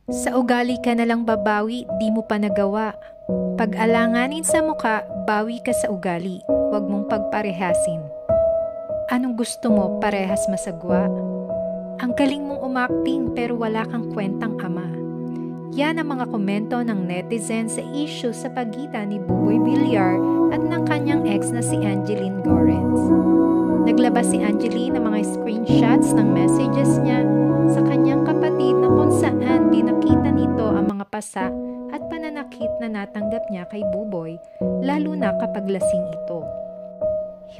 Sa ugali ka na lang babawi, di mo pa nagawa. Pag-alanganin sa muka, bawi ka sa ugali. Huwag mong pagparehasin. Anong gusto mo, parehas masagwa? Ang galing mong umakting pero wala kang kwentang ama. Yan ang mga komento ng netizen sa issue sa pagitan ni Buboy Villar at ng kanyang ex na si Angeline Gorens. Naglabas si Angeline ng mga screenshots ng messages niya sa kanyang kapatid na kung saan binakita nito ang mga pasa at pananakit na natanggap niya kay Buboy, lalo na kapag lasing ito.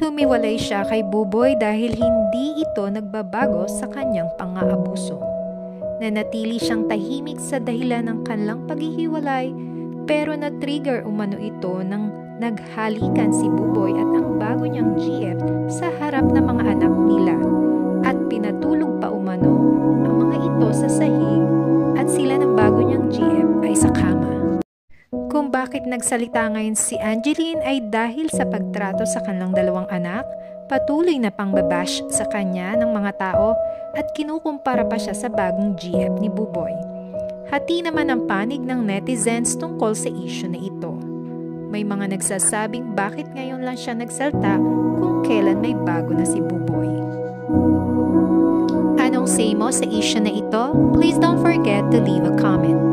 Humiwalay siya kay Buboy dahil hindi ito nagbabago sa kanyang pang-aabuso. Nanatili siyang tahimik sa dahilan ng kanilang paghihiwalay, pero na-trigger umano ito nang naghalikan si Buboy at ang bago niyang GF sa harap ng mga anak nila at pinatulog pa umano ang mga ito sa sahig at sila ng bago niyang GF ay sa kama. Kung bakit nagsalita ngayon si Angeline ay dahil sa pagtrato sa kanilang dalawang anak, patuloy na pangbabash sa kanya ng mga tao at kinukumpara pa siya sa bagong GF ni Buboy. Hati naman ang panig ng netizens tungkol sa issue na ito. May mga nagsasabing bakit ngayon lang siya nagsalta kung kailan may bago na si Buboy. Anong say mo sa issue na ito? Please don't forget to leave a comment.